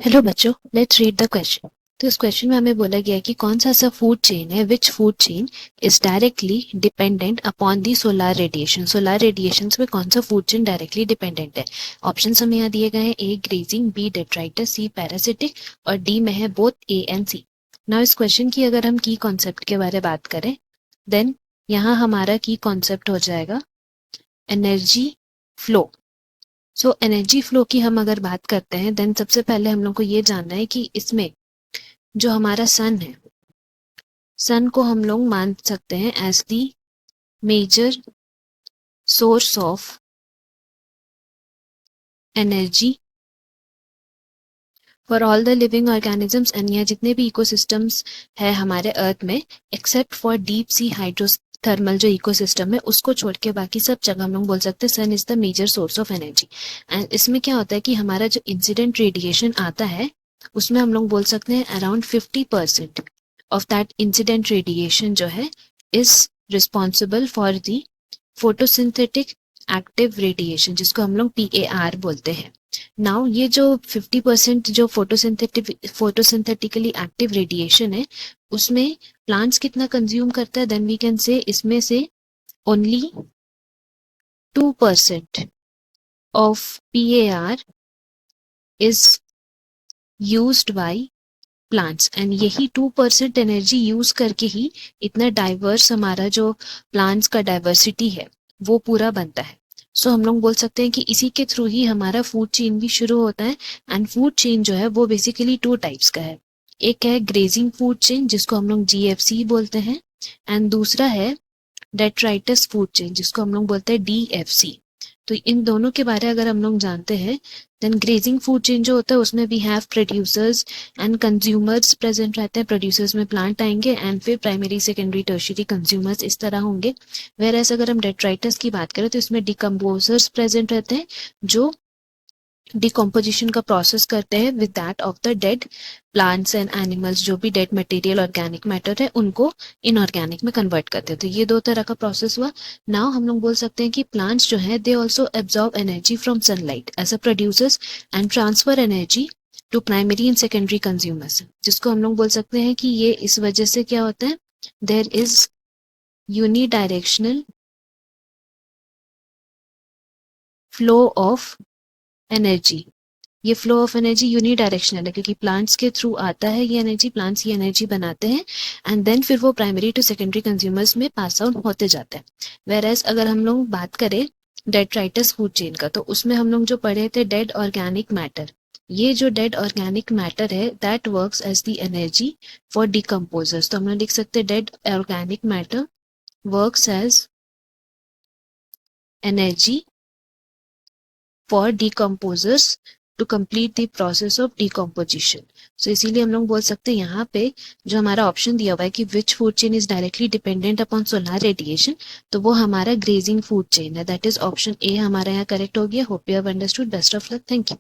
Hello बच्चों, let's read the question. तो इस क्वेश्चन में हमें बोला गया है कि कौन सा ऐसा फूड चेन है which food chain is directly dependent upon the solar radiation. Solar radiation में कौन सा फूड चेन डायरेक्टली डिपेंडेंट है। ऑप्शन हमें यहाँ दिए गए हैं, A grazing, B detritus, C parasitic और डी में है both A and C. Now इस क्वेश्चन की अगर हम की कॉन्सेप्ट के बारे में बात करें देन यहाँ हमारा की कॉन्सेप्ट हो जाएगा energy flow. So energy flow की हम अगर बात करते हैं देन सबसे पहले हम लोग को ये जानना है कि इसमें जो हमारा सन है, सन को हम लोग मान सकते हैं as the major source of energy for all the living organisms and यहाँ जितने भी इकोसिस्टम्स है हमारे अर्थ में except for deep sea hydrothermal जो इकोसिस्टम है उसको छोड़ के बाकी सब जगह हम लोग बोल सकते हैं sun is the major source of energy. And इसमें क्या होता है कि हमारा जो इंसिडेंट रेडिएशन आता है उसमें हम लोग बोल सकते हैं around 50% of that incident radiation जो है is responsible for the photosynthetic active radiation जिसको हम लोग PAR बोलते हैं। नाउ ये जो 50% जो फोटोसिंथेटिकली एक्टिव रेडिएशन है उसमें प्लांट्स कितना कंज्यूम करता है देन वी कैन से इसमें से only 2% of PAR is used by plants and यही 2% एनर्जी यूज करके ही इतना डाइवर्स हमारा जो प्लांट्स का डाइवर्सिटी है वो पूरा बनता है। सो हम लोग बोल सकते हैं कि इसी के थ्रू ही हमारा फूड चेन भी शुरू होता है। एंड फूड चेन जो है वो बेसिकली 2 टाइप्स का है। एक है ग्रेजिंग फूड चेन जिसको हम लोग GFC बोलते हैं एंड दूसरा है डेट्राइटस फूड चेन जिसको हम लोग बोलते हैं DFC। तो इन दोनों के बारे में अगर हम लोग जानते हैं देन ग्रेजिंग फूड चेन जो होता है उसमें we have producers and consumers present रहते हैं। प्रोड्यूसर्स में प्लांट आएंगे एंड फिर प्राइमरी सेकेंडरी टर्शियरी कंज्यूमर्स इस तरह होंगे। वेयर एज अगर हम डेट्राइटस की बात करें तो इसमें डिकम्पोजर्स प्रेजेंट रहते हैं जो डिकम्पोजिशन का प्रोसेस करते हैं with that of the dead plants and animals. जो भी डेड मटेरियल ऑर्गेनिक मैटर है उनको इनऑर्गेनिक में कन्वर्ट करते हैं। तो ये 2 तरह का प्रोसेस हुआ। नाउ हम लोग बोल सकते हैं कि प्लांट्स जो है they also absorb energy from sunlight as a producers and transfer energy to primary and secondary consumers जिसको हम लोग बोल सकते हैं कि ये इस वजह से क्या होता है there is unidirectional flow of energy. ये फ्लो ऑफ एनर्जी यूनिडायरेक्शनल है क्योंकि प्लांट्स के थ्रू आता है ये एनर्जी, प्लांट्स ये एनर्जी बनाते हैं एंड देन फिर वो प्राइमरी टू सेकेंडरी कंज्यूमर्स में पास आउट होते जाते हैं। वेयर एज अगर हम लोग बात करें डेट्राइटस फूड चेन का तो उसमें हम लोग जो पढ़े थे डेड ऑर्गेनिक मैटर, ये जो डेड ऑर्गेनिक मैटर है that works as the energy for decomposers. तो हम लोग लिख सकते हैं dead organic matter works as energy for decomposers to complete the process of decomposition। So इसीलिए हम लोग बोल सकते हैं यहाँ पे जो हमारा ऑप्शन दिया हुआ है कि which food chain is directly dependent upon solar radiation तो वो हमारा ग्रेजिंग फूड चेन है। दैट इज ऑप्शन ए हमारा यहाँ करेक्ट हो गया। Hope you have understood. Best of luck. Thank you.